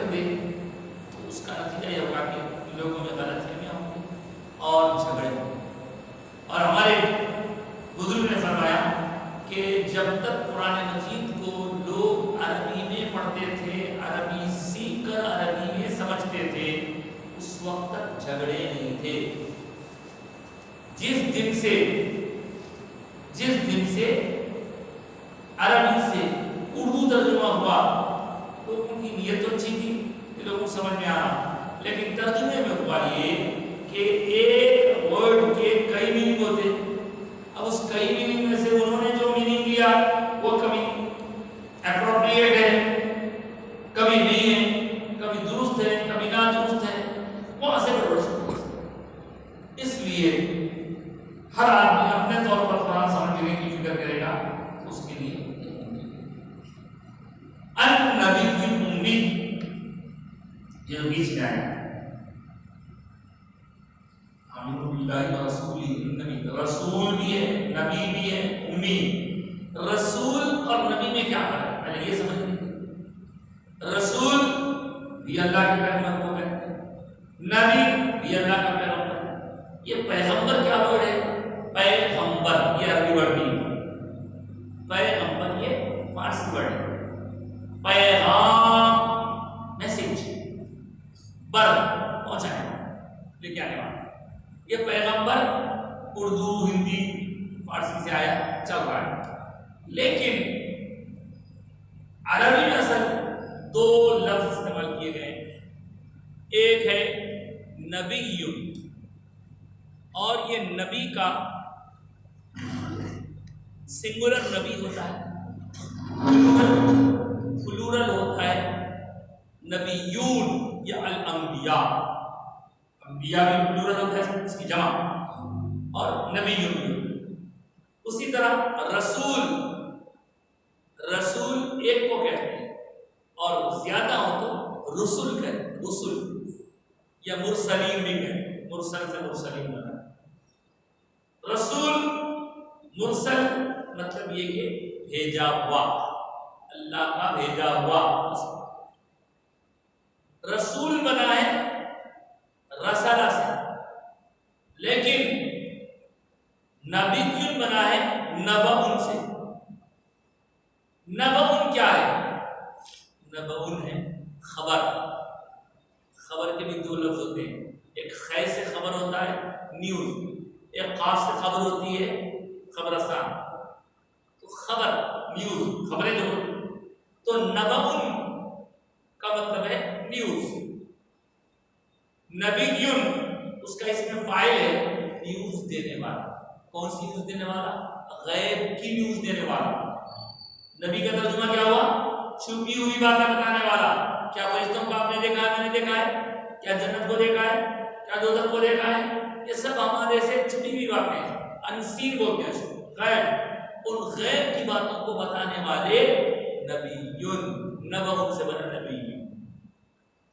کر دے تو اس کا نتیجہ یہ ہوگا کہ لوگوں میں غلط فہمیاں ہوں گی اور جھگڑے ہوں گے۔ اور ہمارے بزرگ نے فرمایا کہ جب تک قرآن مجید کو لوگ عربی میں پڑھتے تھے، عربی سیکھ کر عربی میں سمجھتے تھے، اس وقت تک جھگڑے نہیں تھے۔ جس دن سے عربی سے اردو ترجمہ ہوا تو ان کی نیت تو اچھی تھی کہ لوگوں کو سمجھ میں آنا، لیکن ترجمے میں ہوا یہ کہ ایک ورڈ کے کئی میننگ ہوتے، اب اس کئی میننگ میں سے انہوں نے جو میننگ لیا وہ کبھی اپروپریٹ ہے، کبھی نہیں ہے، کبھی درست ہے، کبھی نادرست ہے، وہاں سے گڑبڑ شروع ہوئی۔ اس لیے ہر آدمی اپنے طور پر قرآن سمجھنے کی فکر کرے گا تو اس کے لیے النبی الامی جو بیچ میں آیا نبی، رسول بھی ہے، نبی بھی ہے، امی۔ رسول اور نبی میں کیا فرق ہے؟ پہلے یہ سمجھ لیں، رسول بھی اللہ کے پیغمبر کو کہتے ہیں، نبی بھی اللہ کا پیغمبر ہے۔ یہ پیغمبر کیا ورڈ ہے؟ پیغمبر یہ عربی ورڈ نہیں ہے، پیغمبر یہ فارسی ورڈ ہے۔ پیغام میسج، بر پہنچانے لے کے آنے والا، یہ پیغمبر اردو، ہندی، فارسی سے آیا چل رہا ہے، لیکن عربی میں اصل دو لفظ استعمال کیے گئے ہیں، ایک ہے نبی اور یہ نبی کا سنگولر نبی ہوتا ہے، پلورل ہوتا ہے نبیون یا الانبیاء، انبیاء بھی پلورل ہوتا ہے اس کی جمع، اور نبیون بھی۔ اسی طرح رسول ایک کو کہتے ہیں اور زیادہ ہو تو رسول کہتے ہیں، رسول یا مرسلین بھی کہتے ہیں، مرسل سے مرسلین بنا۔ رسول مرسل مطلب یہ کہ بھیجا ہوا، اللہ کا بھیجا ہوا۔ رسول بنا ہے رسالہ سے، لیکن نبی کیوں بنا ہے نبأ سے۔ نبأ کیا ہے؟ نبأ ہے خبر۔ خبر کے بھی دو لفظ ہوتے ہیں، ایک خیر سے خبر ہوتا ہے نیوز، ایک قاف سے خبر ہوتی ہے خبرستان۔ تو خبر نیوز، خبریں جو ہوتی ہیں، تو نبأ کا مطلب ہے نیوز۔ نبیون اس کا اس میں فاعل ہے نیوز دینے والا۔ کون سی نیوز دینے والا؟ غیب کی نیوز دینے والا۔ نبی کا ترجمہ کیا ہوا؟ چھپی ہوئی باتیں بتانے والا۔ کیا فرشتوں کو آپ نے دیکھا ہے؟ میں نے دیکھا ہے۔ کیا جنت کو دیکھا ہے؟ کیا دوزخ کو دیکھا ہے؟ یہ سب ہمارے سے چھپی ہوئی باتیں ہیں، انسین بولتے ہیں غیب۔ ان غیب کی باتوں کو بتانے والے نبیون، نبأ سے بنا نبی۔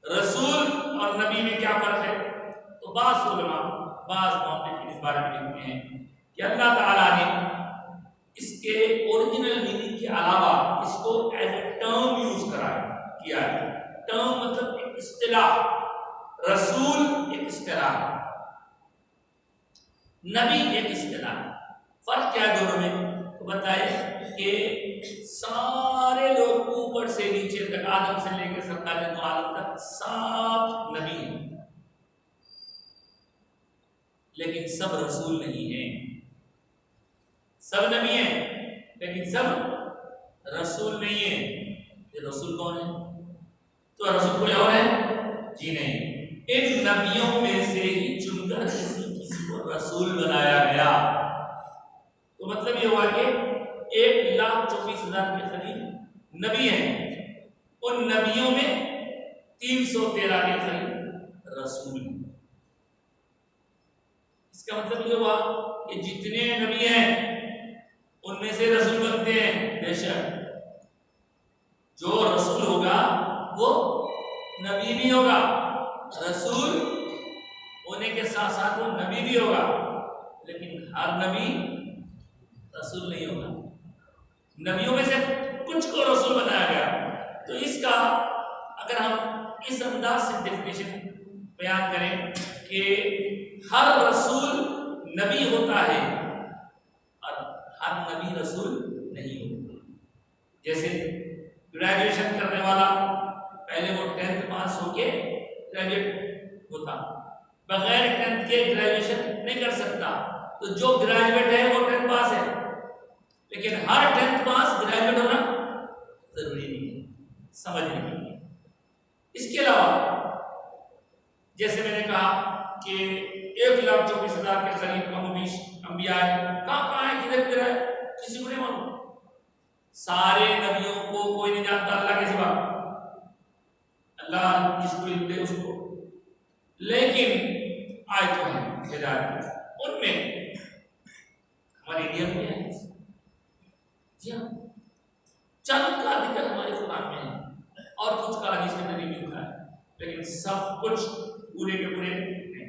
رسول اور نبی میں کیا فرق ہے؟ تو بعض علماء بعض موقع اس بارے میں لکھتے ہیں کہ اللہ تعالیٰ نے اس کے اوریجنل میننگ کے علاوہ اس کو ایز اے ٹرم یوز کیا ہے۔ ٹرم مطلب ایک اصطلاح، رسول ایک اصطلاح ہے، نبی ایک اصطلاح ہے۔ فرق کیا ہے دونوں میں؟ تو بتائے کہ سارے لوگ اوپر سے نیچے تک، آدم سے لے کے سرکار دو عالم تک سب نبی ہیں، لیکن سب رسول نہیں ہیں۔ سب نبی ہیں لیکن سب رسول نہیں ہیں۔ یہ رسول کون ہے؟ تو رسول کوئی اور ہے؟ جی نہیں، ان نبیوں میں سے ہی چن کر کسی کو رسول بنایا گیا۔ تو مطلب یہ ہوا کہ 1,24,000 کے قریب نبی ہیں، ان نبیوں میں 313 کے قریب رسول ہیں۔ اس کا مطلب یہ ہوا کہ جتنے نبی ہیں ان میں سے رسول بنتے ہیں، بے شک جو رسول ہوگا وہ نبی بھی ہوگا، رسول ہونے کے ساتھ ساتھ وہ نبی بھی ہوگا، لیکن ہر نبی رسول نہیں ہوگا۔ نبیوں میں سے کچھ کو رسول بنایا گیا۔ تو اس کا اگر ہم اس انداز سے ڈیفینیشن بیان کریں کہ ہر رسول نبی ہوتا ہے اور ہر نبی رسول نہیں ہوتا. جیسے گریجویشن کرنے والا پہلے وہ 10th پاس ہو کے گریجویٹ ہوتا, بغیر 10th کے گریجویشن نہیں کر سکتا. تو جو گریجویٹ ہے وہ 10th پاس ہے, لیکن ہر 10th پاس گریجویٹ ہونا ضروری نہیں ہے, سمجھنے کے لیے. اس کے علاوہ جیسے میں نے کہا کہ 1,24,000 کے قریب کم و بیش انبیاء ہیں. کہاں ہے, کدھر ہے, کسی کو نہیں معلوم. سارے نبیوں کو کوئی نہیں جانتا اللہ کے سوا, اللہ جس کو علم دے اس کو. لیکن آیتوں ہیں ہدایت, ان میں ہماری انڈیا میں ہے, جی ہاں, چند کا ذکر ہمارے قرآن میں ہے اور کچھ کا حدیث میں نہیں ملتا ہے, لیکن سب کچھ پورے کے پورے ہیں.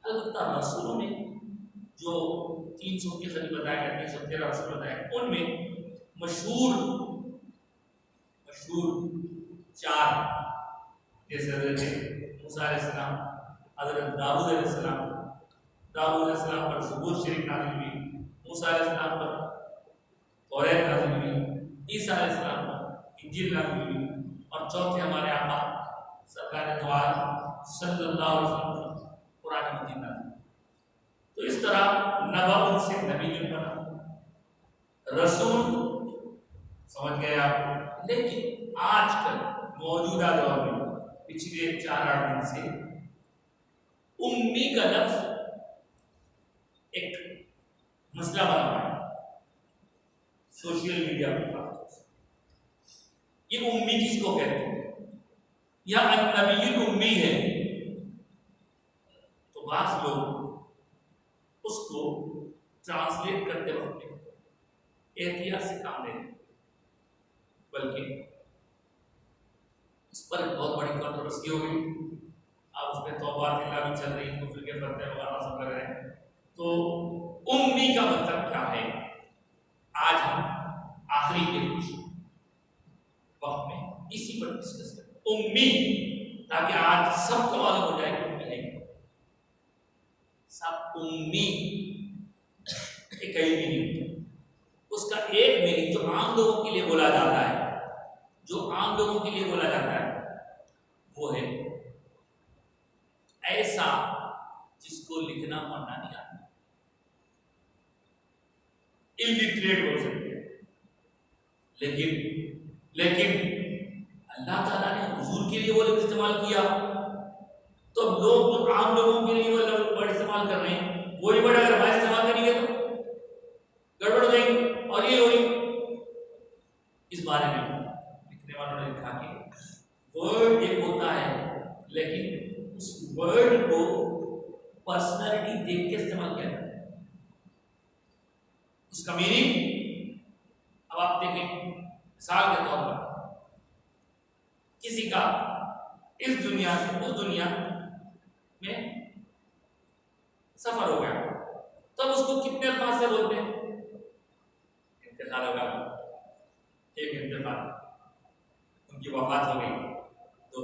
البتہ رسولوں میں جو 300 کے قریب بتایا گیا, 313 رسول بتایا, ان میں مشہور 4 جیسے حضرت موسیٰ علیہ السلام, حضرت داؤد علیہ السلام. داؤد علیہ السلام پر زبور شریف نازل ہوئی, موسیٰ علیہ السلام پر توریت نازل ہوئی, عیسیٰ علیہ السلام پر انجیل نازل ہوئی, اور چوتھے ہمارے آقا سرکار دو عالم صلی اللہ علیہ وسلم پر قرآن مجید نازل. تو اس طرح نبوت سے نبی بنا, رسول, سمجھ گئے آپ. لیکن آج کل موجودہ دور میں پچھلے 4-8 دن سے امی کا لفظ ایک مسئلہ بنا ہوا ہے سوشل میڈیا پر. یہ امی کس کو کہتے ہیں, یا النبی الامی ہے. تو بعض لوگ اس کو ٹرانسلیٹ کرتے وقت احتیاط سے کام لیتے, بلکہ اس پر ایک بہت بڑی کنٹروورسی ہو گئی. اب اس میں توبات اللہ بھی چل رہی, کفر کے فتوے وغیرہ سب لگ رہے ہیں. تو امی کا مطلب کیا ہے, آج ہم آخری کے کچھ وقت میں اسی پر ڈسکس کریں. امی, تاکہ آج سب کو معلوم ہو جائے کہ امی ہے کیا. سب امی ایک ہی نہیں, اس کا ایک میننگ جو عام لوگوں کے لیے بولا جاتا ہے, جو عام لوگوں کے لیے بولا جاتا ہے وہ ہے ایسا جس کو لکھنا پڑھنا نہیں آتا, الٹریٹ ہو سکتے ہیں. لیکن اللہ تعالیٰ نے حضور کے لیے وہ لفظ استعمال کیا, تو لوگ جو عام لوگوں کے لیے وہ ورڈ استعمال کر رہے ہیں, وہی ورڈ اگر بھائی استعمال کریں گے تو گڑبڑ ہو جائیں گے. اور یہ ہوئی اس بارے میں لکھنے والوں نے لکھا کہ ورڈ ایک ہوتا ہے, لیکن اس ورڈ کو پرسنالٹی دیکھ کے استعمال کیا جاتا ہے. اس کا میننگ اب آپ دیکھیں, مثال کے طور پر کسی کا اس دنیا سے اس دنیا میں سفر ہو گیا, تب اس کو کتنے الفاظ سے بولتے ہیں, انتقال ہوگا, ایک انتقال, ان کی وفات ہو گئی تو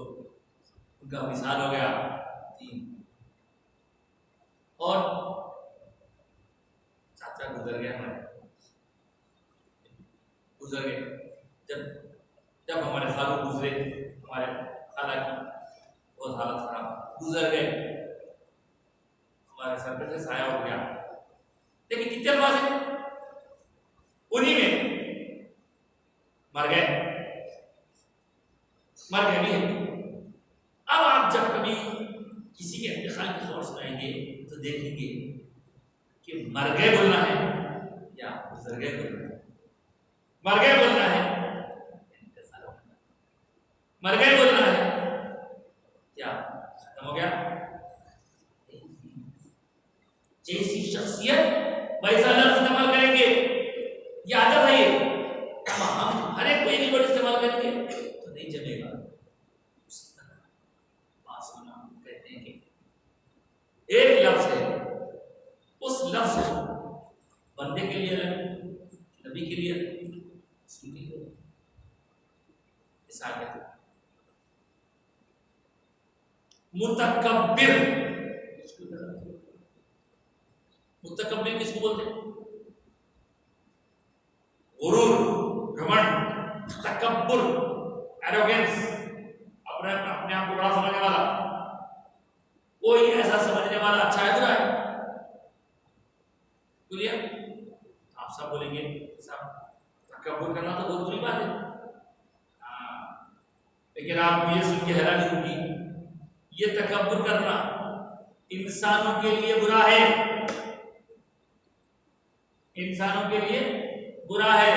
ان کا وصال ہو گیا 3, اور چاچا گزر گیا, گزر گئے. جب ہمارے خالو گزرے, ہمارے خالہ کی بہت حالت خراب, گزر گئے, ہمارے سر پہ سے سایہ ہو گیا. لیکن کتنے الفاظ ہیں, انہی میں مر گئے بھی ہیں. اب آپ جب کبھی کسی کے انتقال کی خبر سنائیں گے تو دیکھیں گے کہ مر گئے بولنا ہے یا گزر گئے بولنا ہے. مر گئے بولنا ہے, مر گئے بولنا ہے, کیا ختم ہو گیا. جیسی شخصیت ویسا لفظ استعمال کریں گے, یہ عادت ہے. یہ ہم ہر ایک کو ایک ورڈ استعمال کریں گے تو نہیں جمے گا. کہتے ہیں کہ ایک لفظ ہے, اس لفظ کو بندے کے لیے الگ, نبی کے لیے الگ, رسول کے لیے الگ. مثال کہتے ہیں متکبر متکبر کس کو بولتے ہیں؟ غرور، گھمنڈ، تکبر، ایروگینس، اپنے آپ کو بڑا سمجھنے والا. کوئی ایسا سمجھنے والا اچھا ہے برا ہے؟ کلیئر؟ آپ سب بولیں گے صاحب تکبر کرنا تو بہت بری بات ہے. لیکن آپ کو یہ سن کے حیرانی ہوگی، یہ تکبر کرنا انسانوں کے لیے برا ہے، انسانوں کے لیے برا ہے،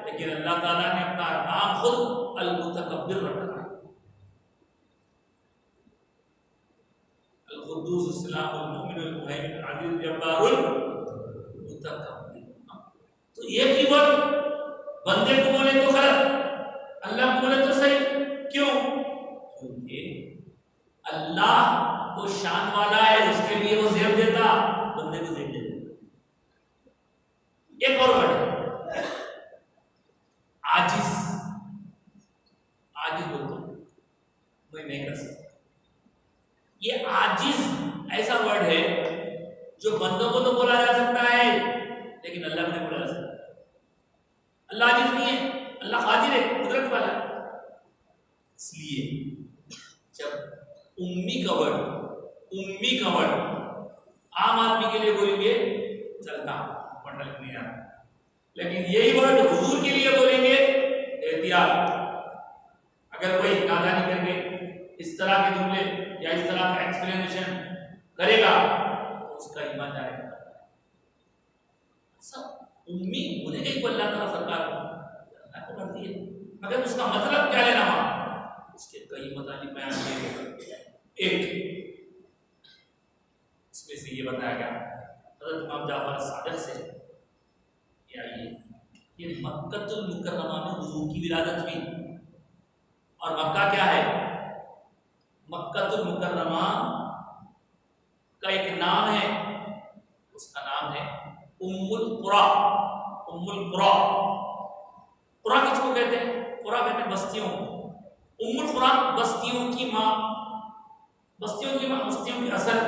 لیکن اللہ تعالیٰ نے اپنا نام خود المتکبر رکھا ہے. القدوس السلام المؤمن المہیمن العزیز الجبار المتکبر. تو یہ کیورڈ بندے کو بولے تو غلط، اللہ کو بولے تو صحیح. کیوں؟ کیونکہ اللہ وہ شان والا ہے، اس کے لیے وہ زیب دیتا، بندے کو زیب دیتا. ایک اور ورڈ ہے عاجز. عاجز بولتا ہوں میں نہیں کر سکتا. یہ عاجز ایسا ورڈ ہے جو بندوں کو تو بولا جا سکتا ہے لیکن اللہ کو نہیں بولا جا سکتا. اللہ عاجز نہیں ہے، اللہ قادر ہے، قدرت والا ہے. اس لیے جب امی کا ورڈ عام آدمی کے لیے بولیں گے چلتا پڑھنا نہیں آتا، لیکن یہی ورڈ حضور کے لیے بولیں گے احتیاط. اگر کوئی نادانی کر کے اس طرح کے جملے یا اس طرح کا ایکسپلینیشن کرے گا تو اس کا ایمان جائے گا. سب امی بولے گا کہ اللہ تعالیٰ سرکار اللہ کو کرتی ہے، مگر اس کا مطلب کیا لینا وہاں، اس کے کئی مطالب بیان کیے گئے. ایک اس میں سے یہ بتایا گیا حضرت امام جعفر صادق سے کہ آئیے یہ مکہ المکرمہ میں حضور کی ولادت ہوئی. اور مکہ کیا ہے؟ مکہ المکرمہ کا ایک نام ہے، اس کا نام ہے ام القری. ام القری، قری کس کو کہتے ہیں؟ قری کہتے ہیں بستیوں. ام القری بستیوں کی ماں، بستیوں کی ماں، بستیوں کی اصل.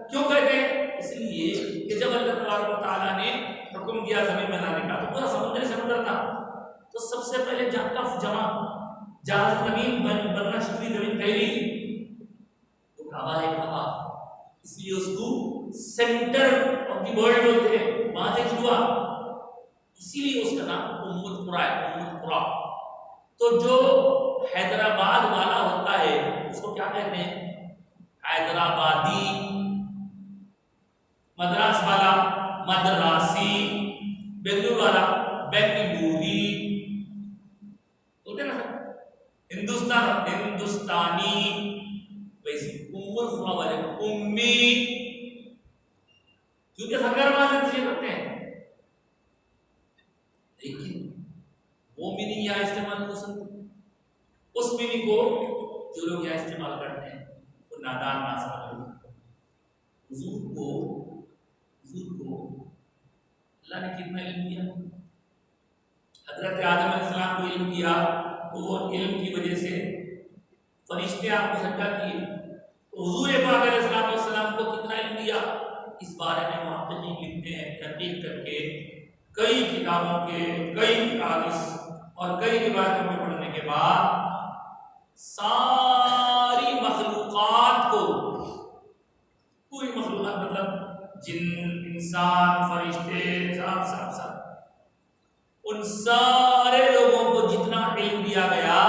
کیوں کہتے ہیں؟ اس لیے کہ جب اللہ تبارک و تعالیٰ نے حکم دیا زمین بنانے کا تو پورا سمندر تھا، تو سب سے پہلے جہاز زمین بننا شروع ہوئی، زمین پھیلی تو کعبہ ہے. کعبہ اس لیے اس کو سینٹر آف دی ورلڈ بولتے ہیں، وہاں سے شروع ہوا، اسی لیے اس کا نام ام القری ہے. ام القری. تو جو حیدرآباد والا ہوتا ہے اس کو کیا کہتے ہیں؟ حیدرآبادی. مدراس والا مدراسی، بنگلور والا بنگلوری، ہندوستانی. ویسے ام القری والے امی، کیونکہ سرکار وہاں سے تشریف رکھتے ہیں. لیکن وہ میننگ یہاں استعمال ہو سکتی، اس میننگ کو جو لوگ یہاں استعمال کرتے ہیں وہ نادان نہ سمجھو. حضور کو اللہ نے کتنا علم دیا. حضرت آدم علیہ السلام کو علم دیا تو وہ علم کی وجہ سے فرشتے آپ کو سجدہ کیے. حضور پاک علیہ السلام کو کتنا علم دیا، اس بارے میں محققین لکھتے ہیں تحقیق کر کے کئی کتابوں کے کئی احادیث اور کئی روایتوں میں پڑھنے کے بعد ساری مخلوقات کو، پوری مخلوقات مطلب جن، انسان، فرشتے، سب ان سارے لوگوں کو جتنا علم دیا گیا،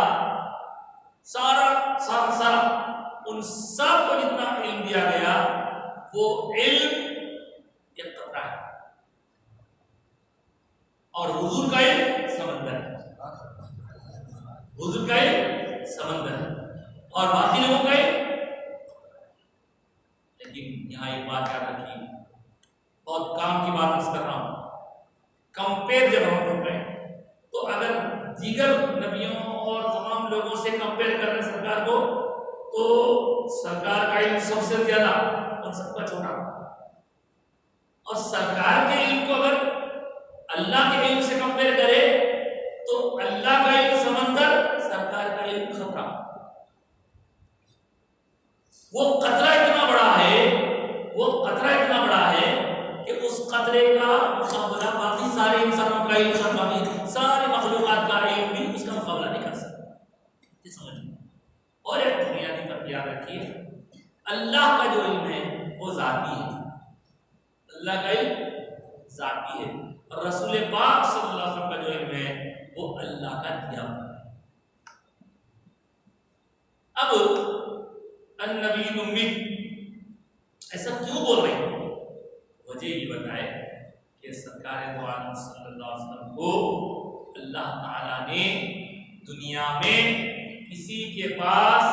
سارا ان سب کو جتنا علم دیا گیا وہ علم ایک قطرہ ہے، اور حضور کا علم سمندر ہے. حضور کا علم سمندر ہے اور باقی لوگوں کا علم. لیکن یہاں ایک بات یاد رکھیے، بہت کام کی بات کر رہا ہوں. کمپیئر جب ہم کر رہے ہیں تو اگر دیگر نبیوں اور تمام لوگوں سے کمپیئر کر رہے ہیں سرکار کو، تو سرکار کا علم سب سے زیادہ اور سب کا چھوٹا. اور سرکار کے علم کو اگر اللہ کے علم سے کمپیئر کرے تو اللہ کا علم سمندر، سرکار کا علم خطرہ. وہ قطرہ اتنا بڑا ہے، وہ قطرہ اتنا بڑا ہے کہ اس قطرے کا مقابلہ باقی سارے انسانوں کا علم، باقی ساری مخلوقات کا علم بھی اس کا مقابلہ نہیں کر سکتا. یہ سمجھیں. اور ایک بنیادی فرق یاد رکھیے، اللہ کا جو علم ہے وہ ذاتی ہے، اللہ کا علم ذاتی ہے، اور رسول پاک صلی اللہ علیہ وسلم کا جو علم ہے وہ اللہ کا دیا ہوا ہے. اب النبی الامی ایسا کیوں بول رہے ہیں؟ وجہ یہ بتائے کہ سرکار دو عالم صلی اللہ علیہ وسلم کو اللہ تعالیٰ نے دنیا میں کسی کے پاس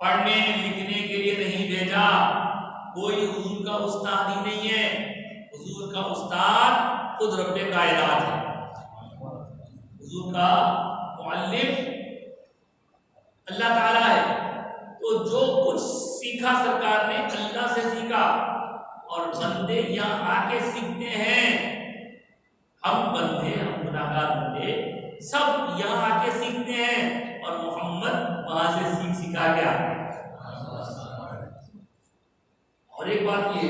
پڑھنے لکھنے کے لیے نہیں بھیجا. کوئی حضور کا استاد ہی نہیں ہے، حضور کا استاد خود رب کائنات ہے، حضور کا معلم اللہ تعالیٰ ہے. تو جو کچھ سیکھا سرکار نے اللہ سے سیکھا، اور بندے یہاں آ کے سیکھتے ہیں. ہم بندے، ہم گناہگار بندے سب یہاں آ کے سیکھتے ہیں، اور محمد وہاں سے سیکھ سکھا کے آتے ہیں. اور ایک بات یہ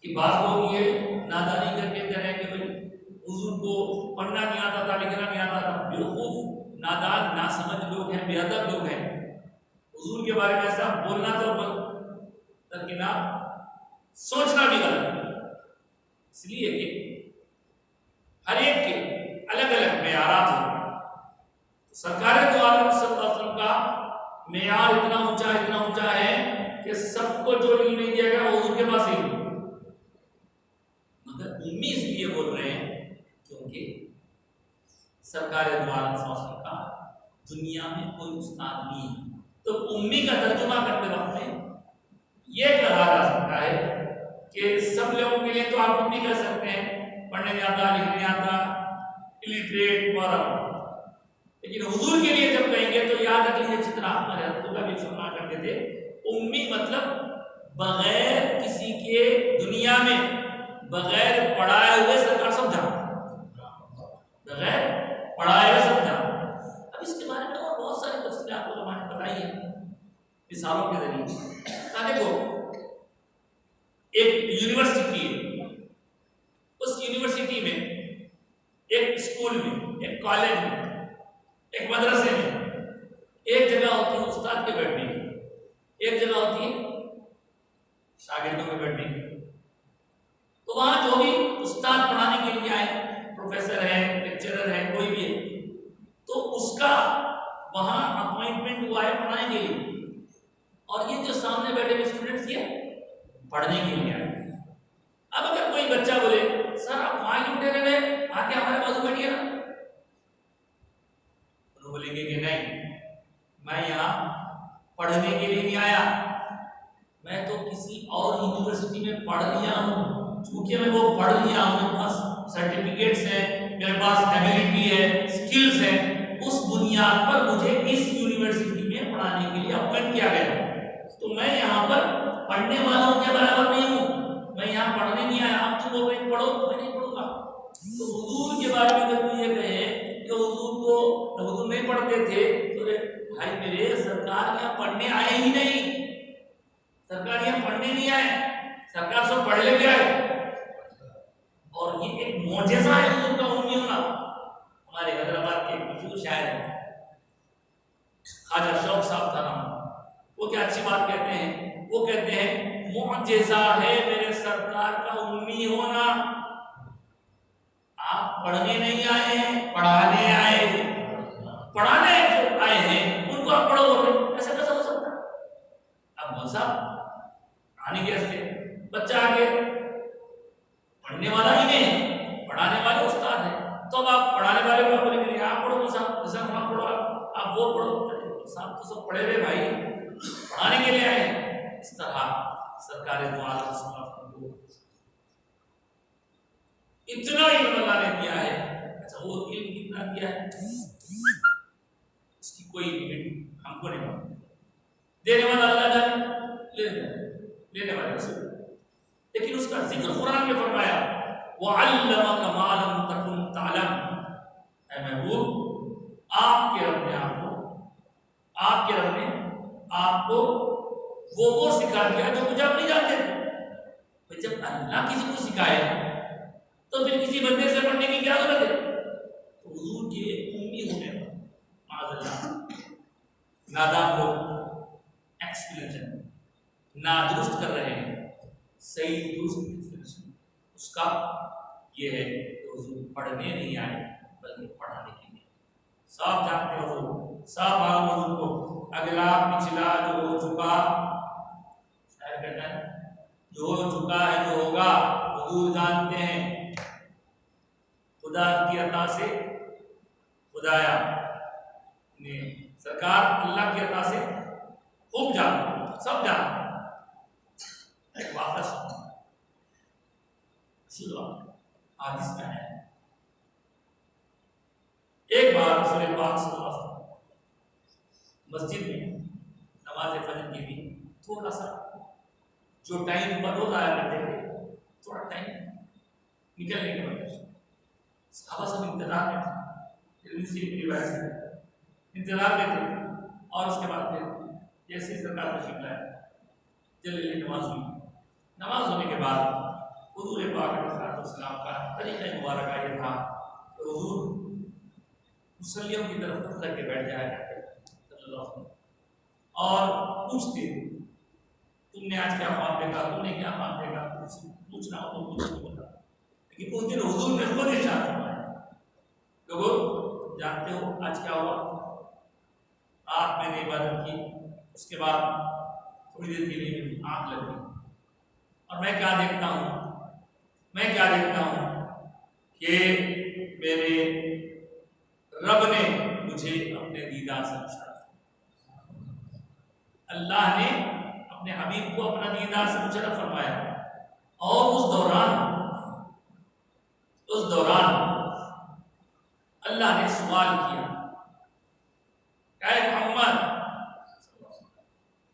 کہ بعض لوگ یہ نادانی کر کے کہہ رہے ہیں کہ بھائی حضور کو پڑھنا نہیں آتا تھا، لکھنا نہیں آتا تھا. بیوقوف، نادان، ناسمجھ لوگ ہیں، بے ادب لوگ ہیں. حضور کے بارے میں ایسا بولنا تو درکنار، سوچنا بھی غلط ہے. اس لیے کہ ہر ایک کے الگ الگ معیارات ہیں. سرکار دو عالم صلی اللہ علیہ وسلم کا معیار اتنا اونچا ہے کہ سب کو جو علم نہیں دیا گیا وہ حضور کے پاس علم. مگر امی اس لیے بول رہے ہیں کیونکہ سرکار دو عالم صلی اللہ علیہ وسلم کا دنیا میں کوئی استاد نہیں ہے. تو امی کا ترجمہ کرتے وقت میں یہ کہا جا سکتا ہے کہ سب لوگوں کے لیے تو آپ امی کہہ سکتے ہیں، پڑھنے نہیں آتا، لکھنے نہیں آتا، الٹریٹ وغیرہ. لیکن حضور کے لیے جب کہیں گے تو یاد رکھ لیجیے، جتنا ہمارے حضور بھی فرما کرتے تھے، امی مطلب بغیر کسی کے دنیا میں بغیر پڑھائے ہوئے سرکار سمجھا، بغیر پڑھائے ہوئے سمجھا. اب اس کے بارے میں اور بہت ساری تفصیلیں آپ کو ہمارے بتائی ہیں مثالوں کے ذریعے. دیکھو، ایک یونیورسٹی ہے، اس یونیورسٹی میں، ایک اسکول میں، ایک کالج میں، ایک مدرسے میں ایک جگہ ہوتی ہے استاد کے بیٹھنے کی، ایک جگہ ہوتی ہے شاگردوں کے بیٹھنے کی. تو وہاں جو بھی استاد پڑھانے کے لیے آئے، پروفیسر ہے، لیکچرر ہے، کوئی بھی ہے، تو اس کا وہاں اپوائنٹمنٹ ہوا ہے پڑھانے کے لیے. اور یہ جو سامنے بیٹھے ہوئے اسٹوڈنٹس یہ پڑھنے کے لیے آئے. اب اگر کوئی بچہ بولے سر آپ وہاں کیوں ٹھہرے ہوئے، آ کے ہمارے بازو بیٹھیے نا، تو بولیں گے کہ نہیں، میں یہاں پڑھنے کے لیے نہیں آیا، میں تو کسی اور یونیورسٹی میں پڑھ لیا ہوں. چونکہ میں وہ پڑھ لیا ہوں، میرے پاس سرٹیفکیٹس ہیں، میرے پاس ایبلٹی ہے، سکلز ہیں، اس بنیاد پر مجھے اس یونیورسٹی میں پڑھانے کے لیے اپوائنٹ کیا گیا. تو میں یہاں پر پڑھنے والوں کے برابر نہیں ہوں، میں یہاں پڑھنے نہیں آیا. آپ تم وہ پڑھو، میں نہیں پڑھوں گا. تو حضور کے بارے میں اگر یہ کہیں کہ حضور نہیں پڑھتے تھے، تو بھائی میرے سرکار یہاں پڑھنے آئے ہی نہیں، سرکار یہاں پڑھنے نہیں آئے، سرکار سب پڑھ لے کے آئے. اور یہ ایک معجزہ ہے حضور کا امی ہونا. ہمارے حیدرآباد کے مشہور شاعر ہیں خواجہ شوق صاحب کا نام، وہ کیا اچھی بات کہتے ہیں، وہ کہتے ہیں معجزہ ہے میرے سرکار کا امی ہونا. آپ پڑھنے نہیں آئے ہیں، پڑھانے آئے ہیں. پڑھانے جو آئے ہیں ان کو آپ پڑھو گے، ایسا کیسا ہو سکتا ہے؟ اب مول صاحب پڑھانے کے راستے بچہ آگے پڑھنے والا ہی نہیں، پڑھانے والے استاد ہیں. تو اب آپ پڑھانے والے کو بولیں گے آپ پڑھو، صاحب وہاں پڑھو، آپ وہ پڑھو. صاحب تو سب پڑھے ہوئے بھائی، پڑھانے کے لیے آئے. اس طرح سرکار دو عالم صلی اللہ علیہ وسلم کو اتنا علم اللہ نے دیا ہے. اچھا وہ علم کتنا دیا ہے اس کی کوئی لمٹ ہم کو نہیں معلوم. دینے والا اللہ جانے، لینے والے رسول. لیکن اس کا ذکر قرآن میں فرمایا وَعَلَّمَكَ مَا لَمْ تَكُنْ تَعْلَمُ. اے محبوب، آپ کے رب نے آپ کو وہ سکھا دیا جو مجھے آپ نہیں جانتے تھے۔ جب اللہ کسی کو سکھائے تو پھر کسی بندے سے پڑھنے کی کیا ضرورت ہے؟ تو حضور کے امی ہونے پر معاذ اللہ نادان لوگ ایکسپلینیشن نادرست کر رہے ہیں، صحیح درست ایکسپلینیشن اس کا یہ ہے کہ حضور پڑھنے نہیں آئے بلکہ پڑھانے کے لیے۔ صاحب جانتے ہو حضور، صاحب معلوم حضور کو اگلا پچھلا جو ہو چکا، شاعر کہتا ہے جو ہو چکا ہے جو ہوگا حضور جانتے ہیں، خدا کی عطا سے خدایا سرکار اللہ کی عطا سے خوب جانتے، سب جانتے۔ ایک واقعہ سنو، حادث میں ہے، ایک بار رسول پاک صلی اللہ علیہ وسلم مسجد میں نماز فجر کے لیے تھوڑا سا جو ٹائم پر روز آیا کرتے تھے تھوڑا ٹائم نکلنے کے بعد صحابہ سب انتظار میں تھے، انتظار میں تھے، اور اس کے بعد پھر جیسے سرکار تشریف لائے جلدی نماز ہوئی۔ نماز ہونے کے بعد حضور پاک علیہ الصلوۃ والسلام کا طریقہ مبارکہ یہ تھا کہ حضور مصلیوں کی طرف رخ کر کے بیٹھ جایا کرتے صلی اللہ علیہ وسلم اور پوچھتے تم نے آج کیا خواب دیکھا، تم نے کیا خواب دیکھا، پوچھنا ہو تو پوچھ بتا۔ لیکن اس دن حضور نے خود ارشاد فرمایا لوگوں جانتے ہو آج کیا ہوا؟ آپ میں نے عبادت کی، اس کے بعد تھوڑی دیر کے لیے میری آنکھ لگ گئی اور میں کیا دیکھتا ہوں کہ میرے رب نے مجھے اپنے دیدار سے مشرف، اللہ نے اپنے حبیب کو اپنا دیدار سے مشرف فرمایا، اور اس دوران اللہ نے سوال کیا اے محمد،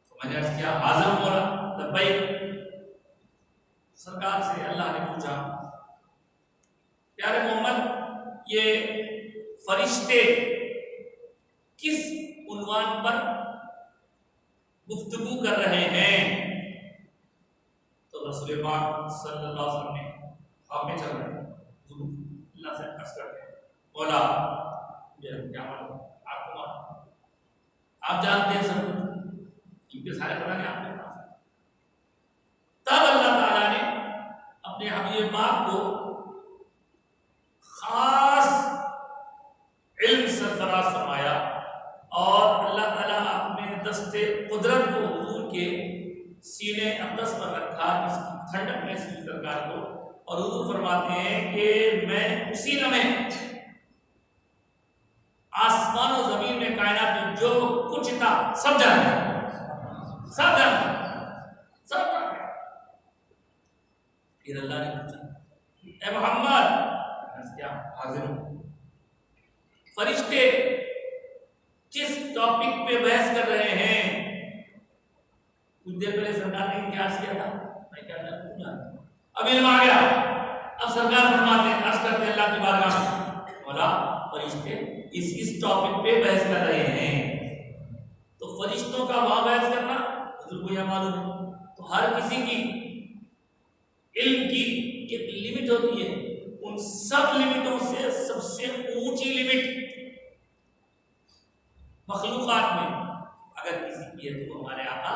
تو میں نے عرض کیا حاضر مولا لبیک۔ سرکار سے اللہ نے پوچھا پیارے محمد یہ فرشتے کس عنوان پر گفتگو کر رہے ہیں؟ تو رسول پاک صلی اللہ علیہ وسلم نے آپ میں چل رہے ہیں اللہ سے عرض کرتے ہیں مولا یہ کیا معلوم، آپ کو معلوم، آپ جانتے ہیں سب کچھ، کیونکہ سارے پتہ نہیں آپ کے پاس۔ تب اللہ تعالیٰ نے اپنے حبیب پاک کو خاص علم سرفراز فرمایا، اور اللہ تعالیٰ اپنے دست قدرت کو حضور کے سینے اقدس پر رکھا، اس کی ٹھنڈک محسوس سرکار کو، اور حضور فرماتے ہیں کہ میں اسی لمحے آسمان و زمین میں کائنات میں جو کچھ تھا سب جان گیا۔ پھر اللہ نے پوچھا اے محمد کیا حاضر ہوں، فرشتے کس ٹاپک پہ بحث کر رہے ہیں؟ کچھ دیر پہلے سرکار نے کیا کیا تھا، میں کیا جانتا، اب علم آ گیا، اب سرکار فرماتے ہیں عرض کرتے ہیں اللہ کی بارگاہ میں مولا فرشتے اس ٹاپک پہ بحث کر رہے ہیں۔ تو فرشتوں کا وہاں بحث کرنا حضور کو یہ معلوم ہے، تو ہر کسی کی علم کی ایک لمٹ ہوتی ہے، ان سب لمٹوں سے سب سے اونچی لمٹ مخلوقات میں اگر کسی کی ہے تو ہمارے آقا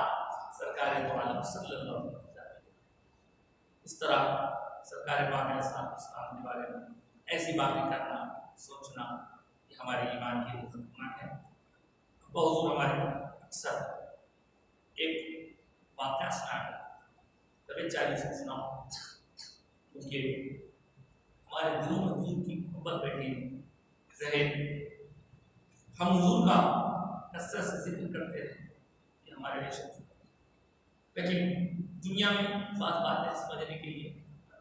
سرکار دو عالم صلی اللہ علیہ وسلم۔ اس طرح سرکار پاک علیہ السلام کے بارے میں ایسی باتیں کرنا سوچنا یہ ہمارے ایمان کی خطرناک ہے۔ حضور ہمارے اکثر ایک واقعہ سنا کبھی چالیس سنا ہو، کیونکہ ہمارے دلوں میں حضور کی محبت بیٹھی رہے، ہم حضور کا کثرت سے ذکر کرتے رہے، یہ ہمارے لیے شرف ہے۔ لیکن دنیا میں باتیں سمجھنے کے لیے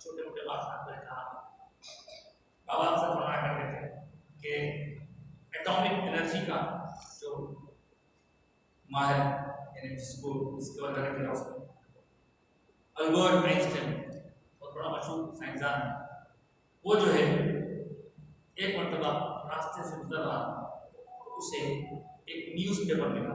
چھوٹے موٹے واقعات میں کہا بابا اکثر فرمایا کرتے تھے کہ ایٹامک انرجی کا جو ماہر یعنی جس کو ڈسکور کر کے اس میں البرٹ آئنسٹائن بہت بڑا مشہور سائنسدان ہے، وہ جو ہے ایک مرتبہ راستے سے گزر رہا، اسے ایک نیوز پیپر ملا،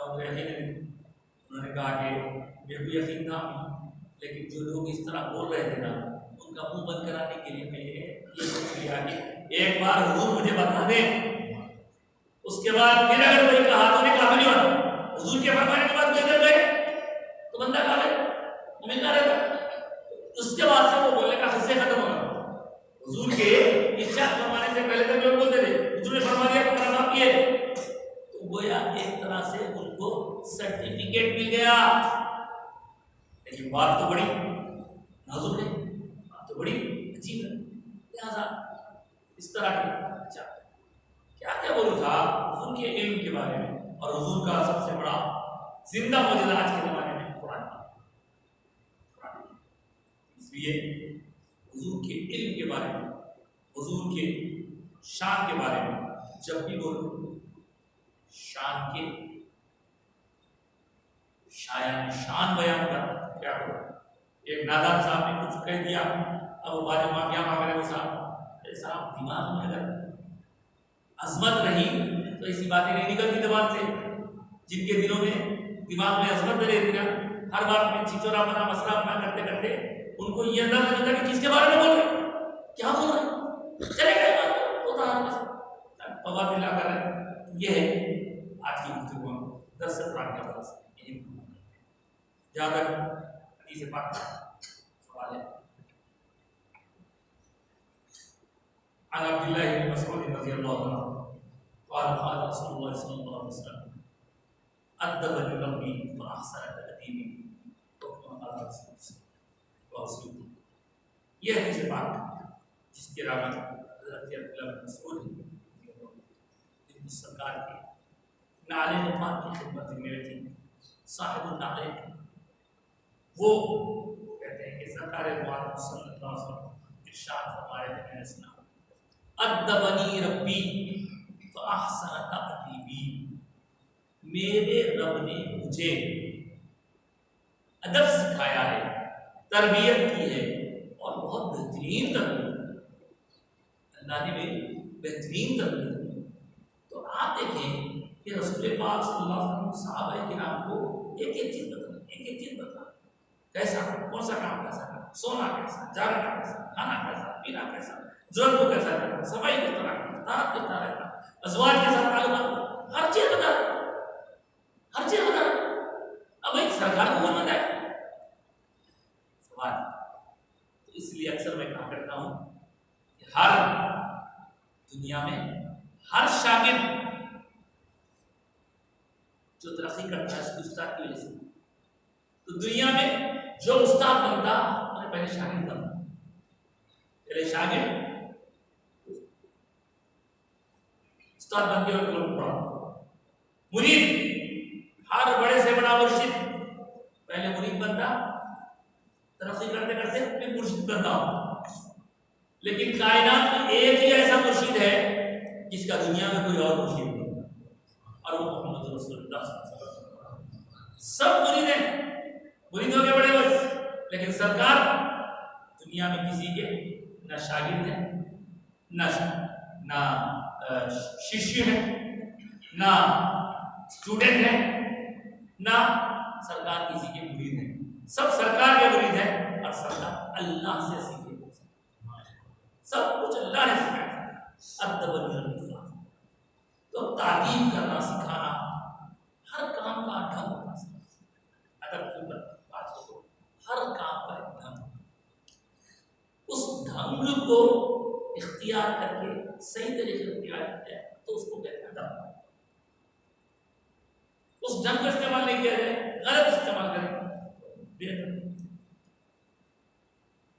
تو انہوں نے کہا کہ میرے کو یقین تھا، لیکن جو لوگ اس طرح بول رہے تھے نا ان کا منہ بند کرانے کے لیے میں یہ سوچ لیا کہ ایک بار حضور مجھے بتا دیں، اس کے بعد پھر اگر کوئی کہا تو نے کافر نہیں ہوتا، حضور کے فرمانے کے بعد نکل گئے تو بندہ کافر مومن نہ رہتا، اس کے بعد سے وہ بولنے کا حصے ختم ہوگا۔ حضور کے ارشاد فرمانے سے پہلے تک لوگ بولتے تھے حضور نے فرما دیا تو میرا باپ یہ ہے، تو گویا ایک طرح سے ان کو سرٹیفکیٹ مل گیا، لیکن بات تو بڑی نازک ہے، بات تو بڑی عجیب ہے، لہٰذا اس طرح کی اچھا کیا کیا بولوں تھا حضور کے علم کے بارے میں، اور حضور کا سب سے بڑا زندہ معجزہ آج کے زمانے میں قرآن، اس لیے حضور کے علم کے بارے میں، حضور کے شان کے بارے میں جب بھی بولو شان کے شان بیان کر کیا کرو۔ ایک نادان صاحب نے کچھ کہہ دیا، اب وہ بعد معافیا مانگ رہے وہ صاحب دماغ میں اگر عظمت رہی تو ایسی باتیں نہیں نکلتی زبان سے، جن کے دلوں میں دماغ میں عظمت رہتی نا، ہر بات میں چچورا بنا مسئلہ اپنا کرتے کرتے ان کو یہ اندازہ نہیں ہوتا کہ کس کے بارے میں بول رہے کیا بول رہے چلے گئے بات اللہ کر رہے۔ یہ ہے آج کی گفتگو درس قرآن کے حوالے سے، یہی جہاں تک حدیث پاک کا سوال ہے، عن عبداللہ بن مسعود رضی اللہ عنہ قال قال رسول اللہ صلی اللہ علیہ وسلم ادبنی ربی فاحسن تأدیبی وكما قال رسول اللہ۔ یہ حدیث پاک جس کے راوی حضرت عبداللہ بن مسعود ہیں، سرکار کے نعلین پاک کی خدمت میں تھی، صاحب النعلین، وہ کہتے ہیں کہ سرکار دوار صلی اللہ علیہ وسلم ارشاد فرمائے تھے، میں نے سنا ادبنی ربی فاحسن تأدیبی، میرے رب نے مجھے ادب سکھایا ہے، تربیت کی ہے، اور بہت بہترین تربیت، اللہ نے بھی بہترین تربیت کی۔ تو آپ دیکھیں کہ رسول پاک صلی اللہ علیہ وسلم صحابہ کرام کو ایک ایک چیز بتا کیسا کون سا کام کیسا کرنا، سونا کیسا، جاگنا کیسا، کھانا کیسا، پینا کیسا، ضرورت کو کیسا کرنا، صفائی کس طرح کرنا، طاعت کس طرح کرنا، ازواج کے ساتھ تعلقات، ہر چیز بتا ہر چیز بتا۔ اب بھائی سرکار کو کون بتائے سوال؟ تو اس لیے اکثر میں کہا کرتا ہوں کہ ہر دنیا میں ہر شاگرد جو ترقی کرتا ہے اس کی استاد کی وجہ سے، تو دنیا میں جو استاد بنتا انہیں پہلے شاگرد بنتا، پہلے شاگرد استاد بن کے ان کو پڑھا، مرید ہر بڑے سے بڑا مرشد پہلے مرید بنتا، ترقی کرتے کرتے پھر مرشد بنتا ہوں، لیکن کائنات میں ایک ہی ایسا مرشد ہے جس کا دنیا میں کوئی اور مرشد نہیں، اور وہ محمد رسول اللہ صلی اللہ علیہ وسلم۔ سب مرید ہیں، مریدوں کے بڑے بس، لیکن سرکار دنیا میں کسی کے نہ شاگرد ہیں، نہ شیشی ہیں، نہ اسٹوڈنٹ ہیں، نہ سرکار کسی کے مرید ہیں، سب سرکار کے مرید ہیں، اور سرکار اللہ سے سیکھے، سب کچھ اللہ نے سکھایا۔ ادب تو تعلیم کرنا سکھانا ہر کام کا ڈھنگ ہوتا ہے، ادب کی بات ہو ہر کام کا ایک ڈھنگ، اس ڈھنگ کو اختیار کر کے صحیح طریقے سے اختیار کرتے ہیں تو اس کو کہتے ہیں ادب۔ اس ڈھنگ کو استعمال نہیں کیا جائے، غلط استعمال کریں۔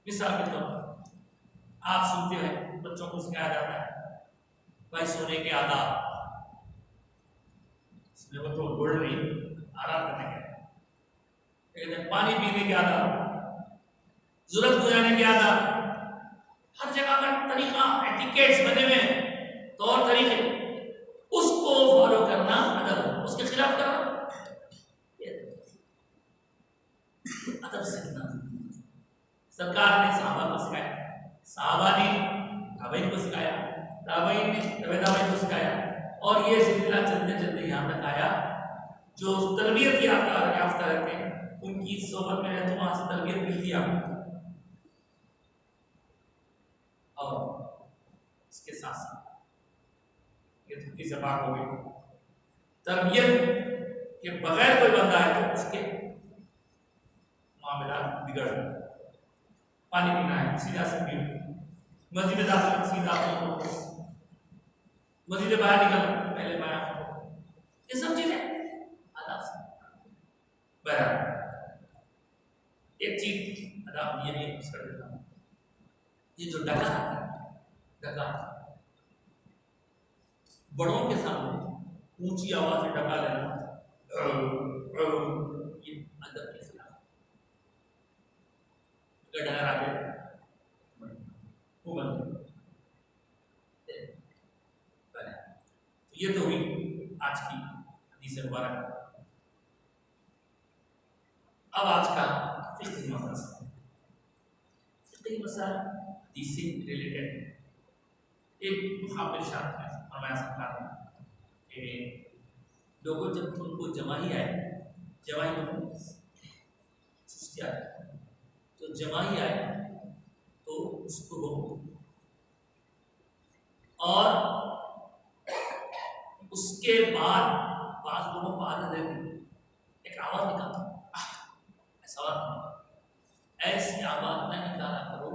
مثال کے طور پر آپ سنتے ہیں بچوں کو سکھایا جاتا ہے بھائی سونے کے آداب، اس میں وہ تو گول نہیں آرام کرنے کے، پانی پینے کے آداب، ضرورت گزارنے کے آداب، ہر جگہ کا طریقہ، ایٹیکیٹس بنے ہوئے طور طریقے، اس کو فالو کرنا ادب ہے، اس کے خلاف کرنا ادب سیکھنا۔ سرکار نے صحابہ کو سکھایا، صحابہ نے تابعین کو سکھایا، تابعین نے تابعین کو سکھایا، اور یہ سلسلہ چلتے چلتے یہاں تک آیا جو تربیت یافتہ رہتے ہیں ان کی صحبت میں رہے تو وہاں سے تربیت ملتی ہے آپ کو. اور اس کے ساتھ ساتھ یہ تھوڑی سی بات ہو گئی تربیت کے بغیر کوئی بندہ ہے تو اس کے معاملات بگڑ گئے. پانی پینا ہے سیدھا سے پیو, مسجد میں داخل سیدھا ہو, مسجد سے باہر نکل پہلے بایاں ہو, یہ سب چیزیں آداب سے. بہرحال ایک چیز آداب یہ بھی کر دیتا ہوں, یہ جو ڈکا بڑوں کے سامنے اونچی آواز سے ڈکا لینا یہ ادب کے خلاف. اگر ڈگر آگے یہ تو ہوئی آج کی حدیث مبارک. اب آج کا فقہی مسئلہ, فقہی مسئلہ حدیث سے ریلیٹڈ ایک مخابر شرط ہے فرمایا سرکار نے کہ لوگوں جب تم کو جماہی آئے, جماہی سستی آئے تو جماہی آئے تو اس کو روکو, اور اس کے بعد بعض لوگوں کو عادت ہے ایک آواز نکالتا, ایسی آواز نہ نکالا کرو,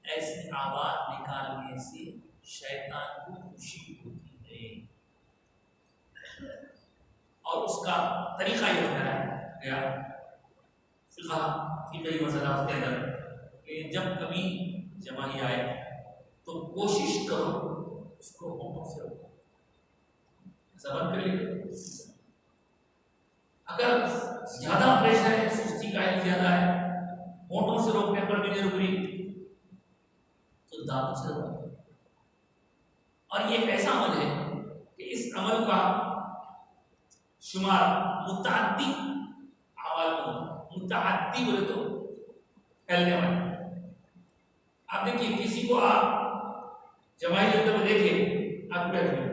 ایسی آواز نکالنے سے شیطان کو خوشی ہوتی ہے. اور اس کا طریقہ یہ ہوتا ہے گیا فقہی مسئلہ کے اندر کہ جب کبھی جماہی آئے تو کوشش کرو اس کو ہونٹوں سے روکو, زبان کر لیجیے. اگر زیادہ پریشر ہے, سستی کا زیادہ ہے, ہونٹوں سے روکنے پر بھی نہیں رک رہی تو دانتوں سے روکو. اور یہ ایسا عمل ہے کہ اس عمل کا شمار متعدی اعمال میں, متعدی بولے تو پھیلنے والے. آپ دیکھیے کسی کو آپ جماعی لیتے ہوئے دیکھیں آپ بیٹھ گئے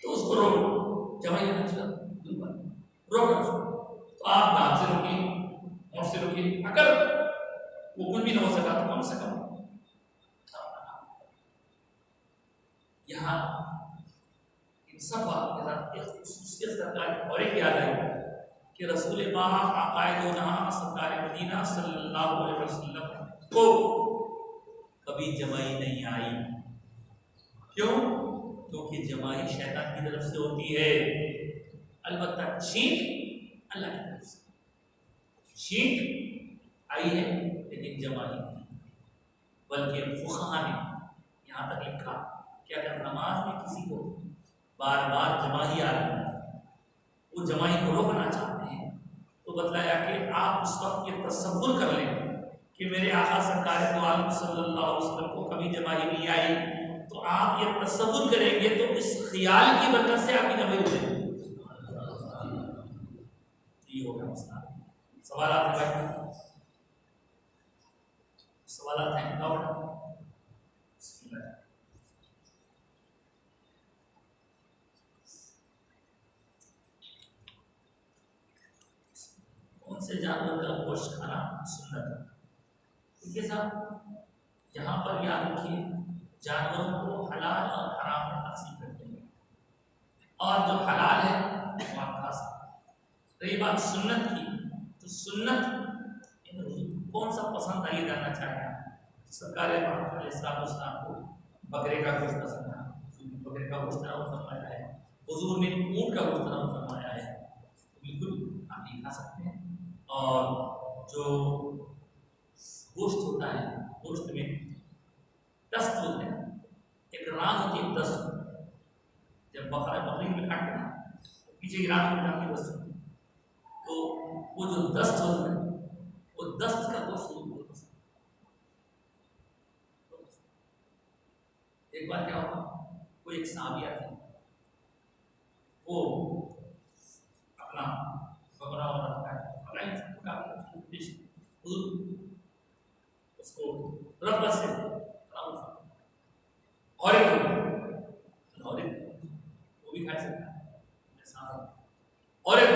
تو اس کو روک, جماعی روک تو آپ دانت سے روکیے, ہونٹ سے روکیے. اگر وہ کچھ بھی نہ ہو سکا تو کم سے کم یہاں ان سب باتوں کے ساتھ ایک خصوصیت سرکار اور ایک یاد آئی کہ رسول پاک عقائد و جہاں سرکار مدینہ صلی اللہ علیہ وسلم کو کبھی جمائی نہیں آئی. کیوں؟ کیونکہ جمائی شیطان کی طرف سے ہوتی ہے. البتہ چھینک اللہ کی طرف سے, چھینک آئی ہے لیکن جمائی نہیں. بلکہ فقہا نے یہاں تک لکھا کہ اگر نماز میں کسی کو بار بار جماہی آ رہی ہے, وہ جماہی کو روکنا چاہتے ہیں, تو بتلایا کہ آپ اس وقت یہ تصور کر لیں کہ میرے آقا سرکار دو عالم صلی اللہ علیہ وسلم کو کبھی جماہی نہیں آئی, تو آپ یہ تصور کریں گے تو اس خیال کی برکت سے آپ کی جماہی ہو جائے. یہ ہوگا مسئلہ. سوالات ہیں بھائی, سوالات ہیں بسم اللہ. کون سے جانور کا گوشت کھانا سنت ہے؟ دیکھیے صاحب یہاں پر یاد رکھیے جانوروں کو حلال اور حرام میں تقسیم کرتے ہیں, اور جو حلال ہے وہ آپ کھا سکتے ہیں. رہی بات سنت کی, تو سنت کون سا پسند ہے یہ جاننا چاہیں. سرکار علیہ السلام کو بکرے کا گوشت پسند ہے, بکرے کا گوشت نام فرمایا ہے, حضور نے اونٹ کا گوشت نام فرمایا ہے, بالکل آپ یہ کھا سکتے ہیں. اور جو گوشت ہوتا ہے گوشت میں دست ہوتے ہیں, ایک ران ہوتی ہے دست, جب بکری میں کاٹتے ہیں پیچھے کی ران میں ڈالتے دست ہوتی ہے, تو وہ جو دست ہوتا ہے وہ دست کا گوشت بہت پسند. ایک بار کیا ہوا, وہ ایک صحابیہ تھی, وہ اپنا بکرا اور اس کو رغبت سے اور ایک وہ بھی کھا سکتا ہے, اور ایک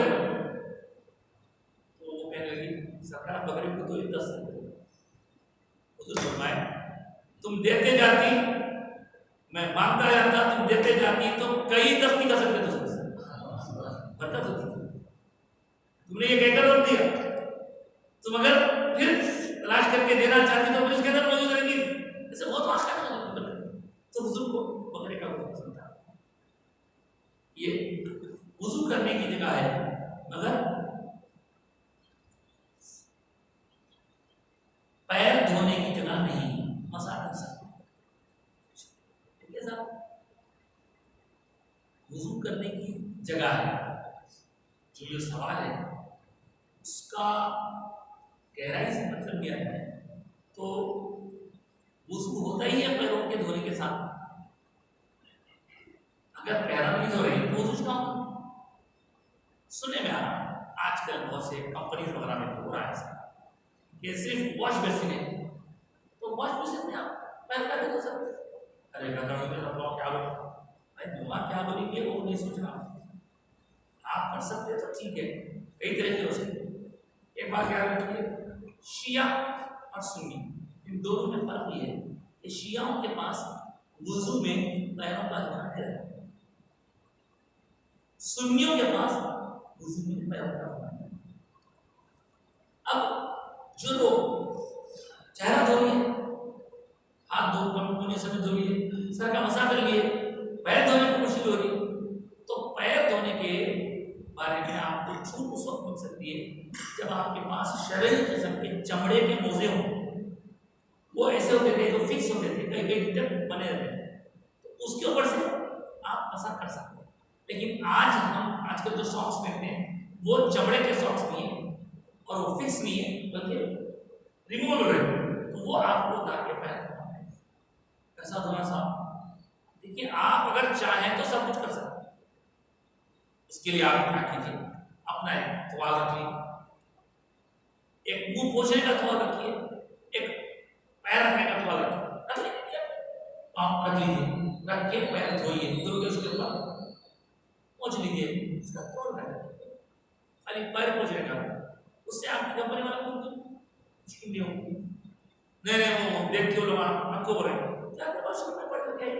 تو وہ کہنے لگی سرکار بکری کو تو 10 دے. حضور فرمائے تم دیتے جاتی میں مانتا جاتا, تم دیتے جاتی تو کئی دستی کر سکتے تھے, اس میں برکت ہوتی تھی. تم نے یہ کہہ کر روک دیا, تم اگر پھر تلاش کر کے دینا چاہتی تو پھر اس کے اندر موجود رہے گی. ایسے بہت واقعہ ہے. تو حضور کو بکرے کا بہت پسند تھا. یہ وضو کرنے کی جگہ ہے مگر پیر دھونے کی جگہ نہیں. مسا کر سکتے ٹھیک ہے صاحب, وضو کرنے کی جگہ ہے. جو یہ سوال ہے اس کا گہرائی سے مطلب کیا ہے تو وضو ہوتا ہی ہے پیروں کے دھونے کے ساتھ. اگر پیرا نہیں دھو رہی تو وضو کہاں ہوگا؟ سننے میں آ رہا آج کل بہت سے کمپنیز وغیرہ میں ہو رہا ہے کہ صرف واش بیسن ہے تو واش بیسن میں آپ پیر کا بھی دھو سکتے. ارے گدڑوں میں رکھو کیا بولے بھائی دعا کیا بولیں گے وہ نہیں سوچنا. آپ کر سکتے تو ٹھیک ہے, کئی طرح کی ہو سکتی. ایک بات یاد رکھیے, شیعہ اور سنی ان دونوں میں فرق یہ ہے کہ شیعوں کے پاس وضو میں پیروں کا دھونا نہیں رہتا, سنیوں کے پاس وضو میں پیروں کا دھونا ہے. اب جو لوگ چہرہ دھو لیے, ہاتھ دھو کونے سے دھو لیے, سر کا مسا کر لیے, پیر دھونے کو مشکل ہو رہی ہے تو پیر دھونے کے بارے میں آپ کو چھوٹ اس وقت مل سکتی ہے جب آپ کے پاس شرعی قسم کے چمڑے کے موزے ہوں. وہ ایسے ہوتے تھے جو فکس ہوتے تھے, کئی کئی ٹپ بنے رہتے تھے, تو اس کے اوپر سے آپ مسا کر سکتے ہیں. لیکن آج کل جو ساکس پہنتے ہیں وہ چمڑے کے ساکس نہیں ہیں اور وہ فکس نہیں ہے بلکہ ریموویبل ہے, تو وہ آپ کو اتار کے پیر دھونا ہے. کیسا دھونا صاحب؟ دیکھیے آپ اگر چاہیں تو سب کچھ کر سکتے ہیں. اس کے لیے آپ کیا کیجیے, اپنا ایک توال رکھ لیجیے, ایک منہ پوچھنے کا توال رکھیے, ایک پیر رکھنے کا توال رکھ لیجیے, آپ رکھ لیجیے, رکھ کے پیر دھوئیے, دھو کے اس کے اوپر پوچھ لیجیے, اس کا توال رکھ لیجیے, خالی پیر پوچھنے کا. اس سے آپ کی کمپنی والا کو مشکل نہیں ہوگی. نہیں وہ دیکھ کے لوگ آپ کو بولیں کیا میں پڑھ کر کے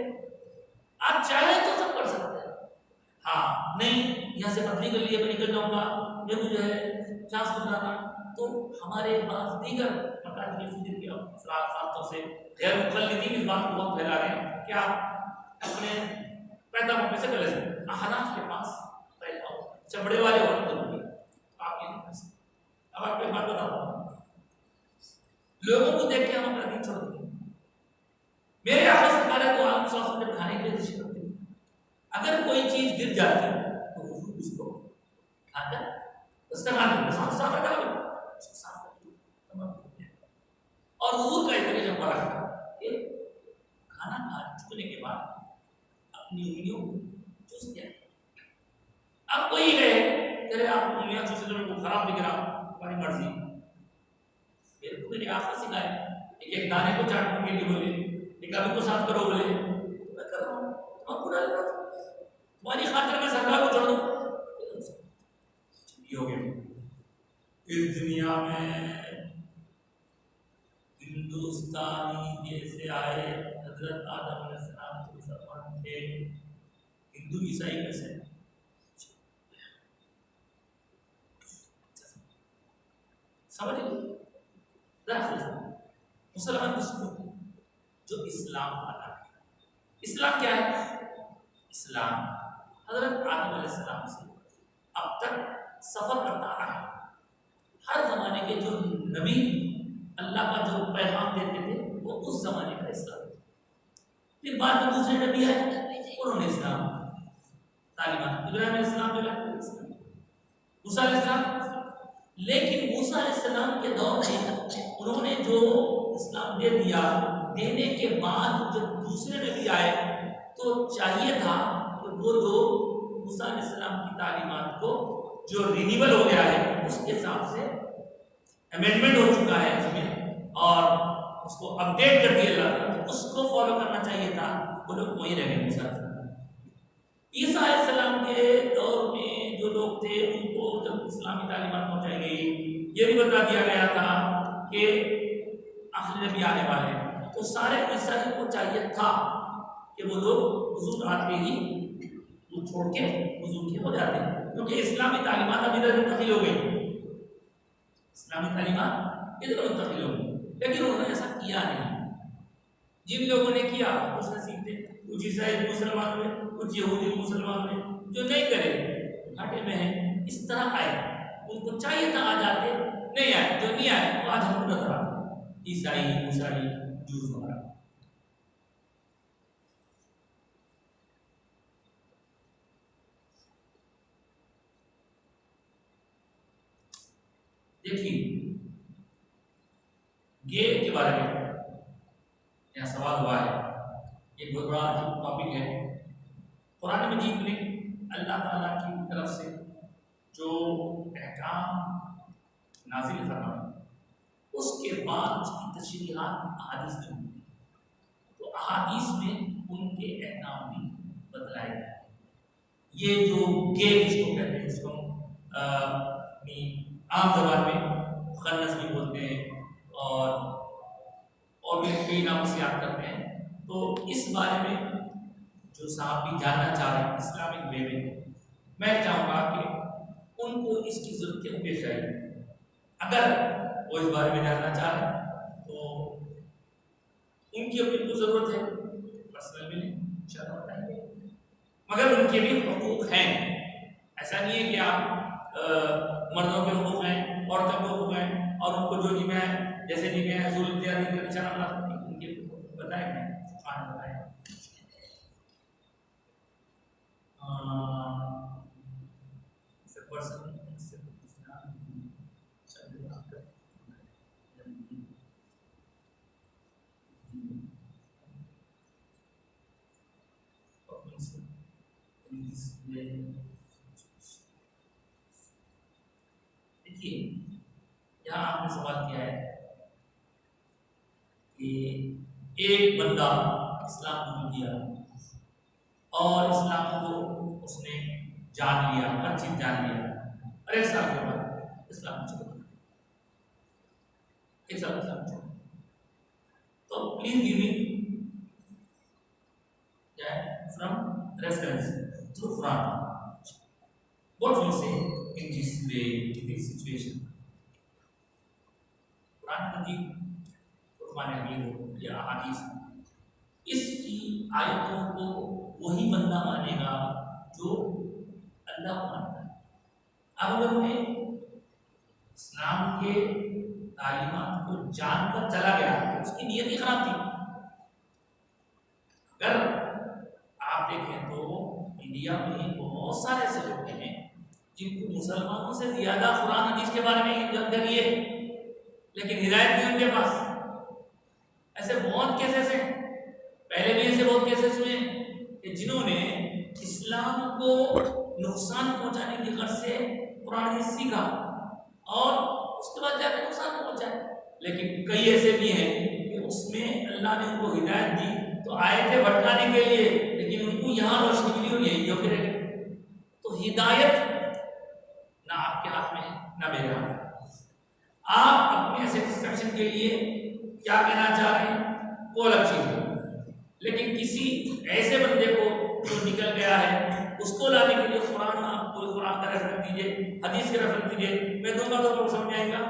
آپ چاہیں تو سب کر سکتے ہیں. ہاں نہیں یہاں سے پتلی کر لیے میں نکل جاؤں گا, میرے کو جو ہے چانس بتانا, تو ہمارے پاس دیگر مکان کی فکر کے افراد خاص سے غیر مخلدین اس بات کو بہت پھیلا رہے ہیں کہ آپ اپنے پیدا ہونے سے غلط ہیں. احناف کے پاس پیدا ہو چمڑے والے ہوتے تو آپ یہ نہیں کر سکتے. اب آپ کو ایک بات بتاتا ہوں, لوگوں کو دیکھ کے ہم اپنا دین چھوڑ دیں. میرے آقا سرکار تو آپ ساتھ میں کھانے کے لیے تشریف رکھتے ہیں, اگر کوئی چیز گر جاتی تو وضو اس کو کھا کر دسترخوان میں صاف رکھا ہے, اس کو صاف کر دیا تمام ہو گیا. اور وضو کا اتنے جب رکھا کہ کھانا کھا چکنے کے بعد اپنی انگلیوں کو چوس دیا. اب کوئی کہے کہ آپ انگلیاں چوسے تو میرے کو خراب دکھ رہا, ہماری مرضی. پھر تو میرے آقا سکھائے ایک دانے کو چاٹنے کے لیے بولے, ایک ابھی کو صاف کرو بولے, میں کر رہا ہوں, تم پورا لے رہا تھا تمہاری خاطر میں سرکار کو چھوڑ دوں. یہ ہو گیا. اس دنیا میں ہندوستانی جیسے آئے حضرت آدم علیہ السلام کے مسلمان تھے, ہندو عیسائی کیسے سمجھ لیں. مسلمان کس کو جو اسلام والا ہے. اسلام کیا ہے؟ اسلام حضرت آدم علیہ السلام سے اب تک سفر کرتا رہا ہے. ہر زمانے کے جو نبی اللہ کا جو پیغام دیتے تھے وہ اس زمانے کا اسلام. پھر بعد میں دوسرے نبی آئے, انہوں نے اسلام تعلیمات, ابراہیم علیہ السلام نے موسیٰ علیہ السلام, لیکن موسیٰ علیہ السلام کے دور میں انہوں نے جو اسلام دے دیا, دینے کے بعد جب دوسرے نبی آئے تو چاہیے تھا کہ وہ لوگ موسیٰ علیہ السلام کی تعلیمات کو جو رینیول ہو گیا ہے اس کے حساب سے امینڈمنٹ ہو چکا ہے اس میں اور اس کو اپڈیٹ کر دیا اللہ تعالیٰ, اس کو فالو کرنا چاہیے تھا. وہ لوگ وہی رہ گئے. عیسیٰ علیہ السلام کے دور میں تھے ان کو جب اسلامی تعلیمات پہنچائی گئی، یہ بھی بتا دیا گیا تھا کہ آخری نبی آنے والے ہیں، تو سارے عیسائی کو چاہیے تھا کہ وہ لوگ حضور آتے ہی وہ چھوڑ کے حضور کے ہو جاتے ہیں، کیونکہ اسلامی تعلیمات ابھی تک منتقل ہو گئی، اسلامی تعلیمات ادھر منتقل ہو گئی، لیکن انہوں نے ایسا کیا نہیں۔ جن لوگوں نے کیا اس نصیب تھے، کچھ عیسائی مسلمان ہوئے، کچھ یہودی مسلمان ہوئے، جو نہیں کرے گھاٹے میں ہیں، اس طرح آئے، ان کو چاہیے تھا آ جاتے، نہیں آئے، جو نہیں آئے وہ آج ہم کو نظر آتے، عیسائی موسائی جوز وغیرہ۔ دیکھیے گے کے بارے میں یہاں سوال ہوا ہے، یہ بہت بڑا ٹاپک ہے۔ قرآن مجید میں اللہ تعالیٰ کی طرف سے جو احکام نازل فرمائے اس کے بعد اس کی تشریحات احادیث میں ہوتی ہیں، تو احادیث میں ان کے احکام بھی بتلائے گئے ہیں۔ یہ جو گے جس کو کہتے ہیں، اس کو اپنی عام زبان میں خنس بھی بولتے ہیں اور بھی کئی نام سے یاد کرتے ہیں، تو اس بارے میں جو صاحب بھی جاننا چاہ رہے ہیں اسلامک وے میں چاہوں گا کہ ان کو اس کی ضرورت کیوں پیش آئی۔ اگر وہ اس بارے میں جاننا چاہ رہے ہیں تو ان کی اپنی کو ضرورت ہے، پرسنل میں انشاءاللہ بتائیں گے، مگر ان کے بھی حقوق ہیں۔ ایسا نہیں ہے کہ آپ مردوں کے حقوق ہیں، عورتوں کے حقوق ہیں، اور ان کو جو جگہ ہے جیسے جگہ ہے ظلم تیاری کا نشانہ بنا سکتے ہیں، ان کے بتائیں گے، بتائیں دیکھیے یہاں آپ نے سوال کیا ہے کہ ایک بندہ اسلام قبول کیا اور اسلام کو اس نے جان لیا، ہر چیز جان لیا، اور ایک سال کے بعد اسلام چھوڑ دیا، ایک سال اسلام چھوڑ دیا، تو please give me from reference to Quran. What will say in this way, in this situation? قرآن مجید فرمان حمید یا احادیث اس کی آیتوں کو وہی بندہ مانے گا جو اللہ کو مانتا ہے۔ اب اگر انہیں اسلام کے تعلیمات کو جان کر چلا گیا تو اس کی نیت ہی خراب تھی۔ اگر آپ دیکھیں تو انڈیا میں بہت سارے ایسے لوگ ہیں جن کو مسلمانوں سے زیادہ قرآن حدیث کے بارے میں جانکاری ہے، لیکن ہدایت نہیں ان کے پاس۔ ایسے بہت کیسز ہیں، پہلے بھی ایسے بہت کیسز ہوئے ہیں کہ جنہوں نے اسلام کو نقصان پہنچانے کی غرض سے قرآن حدیث سیکھا اور اس کے بعد جا کے نقصان پہنچائے، لیکن کئی ایسے بھی ہیں کہ اس میں اللہ نے ان کو ہدایت دی تو آئے تھے بھٹکانے کے لیے، لیکن ان کو یہاں روشنی ملی اور یہی جو پھر تو ہدایت نہ آپ کے ہاتھ میں ہے نہ میرے ہاتھ میں۔ آپ اپنے سیٹسفیکشن کے لیے کیا کہنا چاہ رہے ہیں وہ الگ چیز ہے، لیکن کسی ایسے بندے کو جو نکل گیا ہے اس کو لانے کے لیے قرآن، آپ کو قرآن کا ریفرنس دیجیے، حدیث کا ریفرنس دیجیے، میں دوں گا تو آپ کو سمجھ آئے گا۔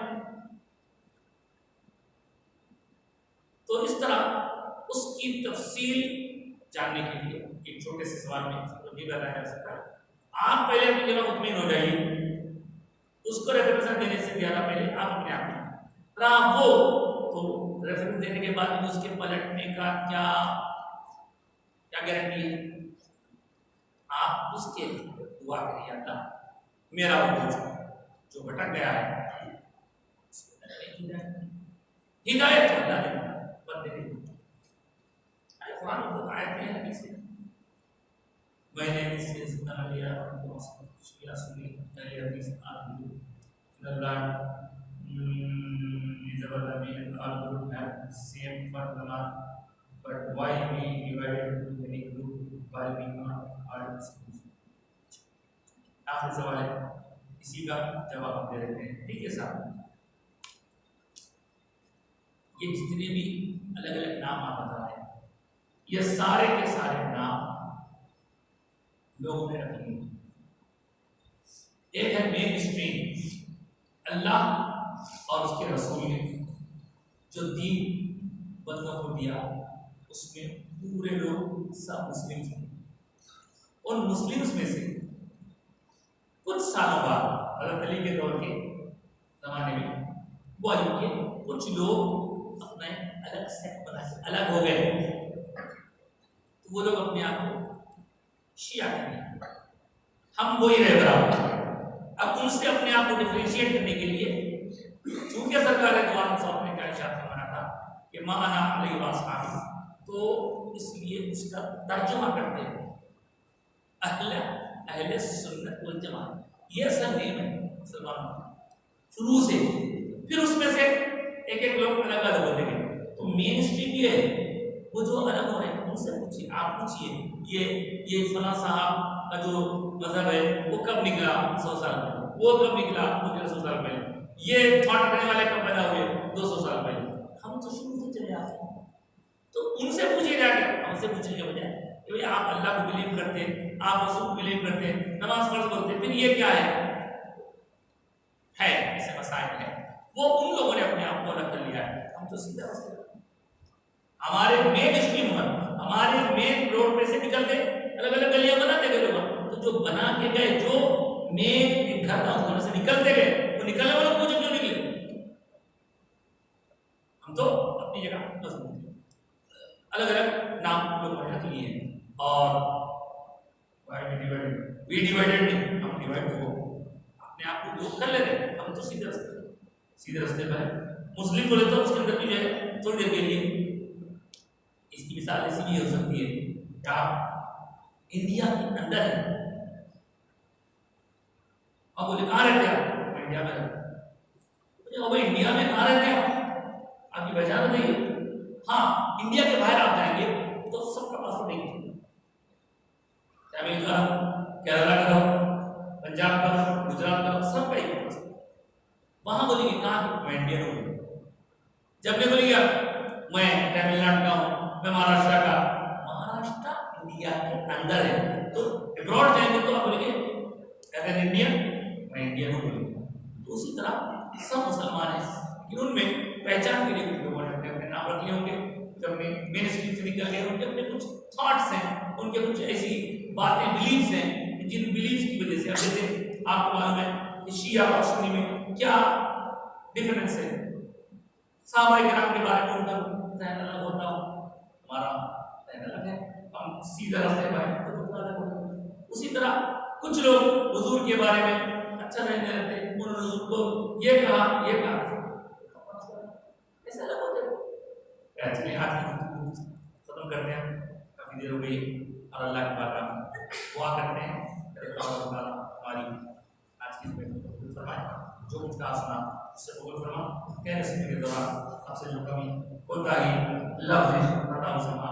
تو اس طرح اس کی تفصیل جاننے کے لیے ایک چھوٹے سے سوال میں یہ بتایا جا سکتا ہے، آپ پہلے اپنی جگہ مطمئن ہو جائیے، اس کو ریفرنس دینے سے زیادہ پہلے آپ اپنے آپ میں رہا وہ تو ریفرنس دینے کے بعد میں اس کے پلٹنے کا کیا گارنٹی ہے؟ آپ اس کے دعا کریے، اللہ میرا وہ جو بھٹک گیا ہے ہدایت تو اللہ دے بندے نہیں ہوتی۔ قرآن کو آیتیں ہیں حدیث ہیں، میں نے اس سے سنا لیا اور شکریہ سنی پہلے حدیث آدمی اللہ is our Nabi, all group have same formula, but why we divided into many group, why we not all schools? آخری سوال ہے اسی کا جواب ہم دے دیتے ہیں. ٹھیک ہے صاحب, یہ جتنے بھی الگ الگ نام آپ بتا رہے ہیں یہ سارے کے سارے نام لوگوں نے رکھ لیے. ایک ہے مین اسٹریم, اللہ اور اس کے رسول نے جو دین بندوں کو دیا اس میں پورے لوگ سب مسلم تھے. ان مسلمس میں سے کچھ سالوں بعد حضرت علی کے دور کے زمانے میں وہ کے کچھ لوگ اپنے الگ سیکٹ بنا کے الگ ہو گئے. تو وہ لوگ اپنے آپ کو شیعہ کہتے ہیں, ہم وہی رہ برابر. اب ان سے اپنے آپ کو ڈفرینشیٹ کرنے کے لیے چونکہ سرکار دوان صاحب نے کا ارشاد فرمایا تھا کہ ما انا علیہ واصحابی, تو اس لیے اس کا ترجمہ کرتے ہیں اہل سنت والجماعت. یہ اصل نیم ہے مسلمانوں شروع سے. پھر اس میں سے ایک ایک لوگ الگ الگ ہوتے گئے. تو مین اسٹریم یہ ہے وہ جو الگ ہو رہے ہیں ان سے پوچھیے, آپ پوچھیے یہ فلاں صاحب کا جو مذہب ہے وہ کب نکلا 100 سال پہلے, وہ کب نکلا 150 سال پہلے, یہ تھاٹ کرنے والے کب پیدا ہوئے 200 سال پہلے. ہم تو شروع سے چلے آتے ہیں. تو ان سے پوچھے جا کے ہم سے پوچھنے کے بجائے کہ آپ اللہ کو بلیو کرتے ہیں, آپ رسول کو بلیو کرتے ہیں, نماز فرض کرتے ہیں, پھر یہ کیا ہے ایسے مسائل ہیں. وہ ان لوگوں نے اپنے آپ کو الگ کر لیا ہے. ہم تو سیدھا راستے ہمارے مین اسٹریم پر ہمارے مین روڈ پہ سے نکل گئے, الگ الگ گلیاں بناتے گئے لوگ. تو جو بنا کے گئے جو مین گھر تھا سے نکلتے گئے, وہ نکلنے والوں کو کیوں نکلے. ہم تو اپنی جگہ مضبوط ہیں. الگ الگ نام لوگوں نے رکھ لیے ہیں. اور وی ڈیوائڈڈ نہیں, ہم ڈیوائڈ ہو اپنے آپ کو لوگ کر لے رہے. ہم تو سیدھے راستے پر ہیں. مسلم بولے تو اس کے اندر بھی جو ہے تھوڑی دیر کے لیے اس کی مثال ایسی بھی ہو سکتی ہے کہ آپ انڈیا کے اندر ہیں, اب بولے کہاں رہتے ہیں, انڈیا میں رہتے ہیں. اب انڈیا میں کہاں رہتے ہیں آپ کی پہچان نہیں. ہاں انڈیا کے باہر آپ جائیں گے تو سب کا پاسپورٹ نہیں ہے. تمل کا کیرلا کا پنجاب کا گجرات کا سب کا ایک پاسپورٹ. وہاں بولیں گے کہاں, میں انڈین ہوں. جب میں بولیں گے میں تمل ناڈو کا ہوں, میں مہاراشٹر کا. مہاراشٹر انڈیا کے اندر ہے. تو ابراڈ جائیں گے تو آپ بولیں گے ایز این انڈین, میں انڈین ہوں. تو اسی طرح سب مسلمان ہیں, لیکن ان میں پہچان کے لیے کچھ لوگوں نے اپنے نام رکھ لیے ہوں گے. جب میں مین اسٹریم سے نکل گئے ان کے اپنے کچھ تھاٹس ہیں, ان کے کچھ ایسی باتیں بلیفس ہیں جن بلیفس کی وجہ سے اب جیسے آپ کو معلوم ہے کہ شیعہ اور سنی میں کیا ڈفرینس ہے. صحابہ کرام کے بارے میں ان کا ذہن الگ ہوتا ہو, ہمارا ذہن الگ ہے. ہم سیدھا راستے پر ہیں تو الگ ہوتا ہے. اسی طرح کچھ لوگ حضور کے بارے میں اچھا نہیں رہتے, انہوں نے حضور کو یہ کہا ایسے الگ ہوتے ہیں. ایکچولی آج کی گفتگو ختم کرتے ہیں, کافی دیر ہو گئی, اور اللہ کے بارے میں دعا کرتے ہیں ہماری آج کی قبول فرمائے. جو کچھ کہا سنا اس سے قبول فرما. کہنے سننے کے دوران آپ سے جو کمی ہوتا ہی لفظ خطا اسے معاف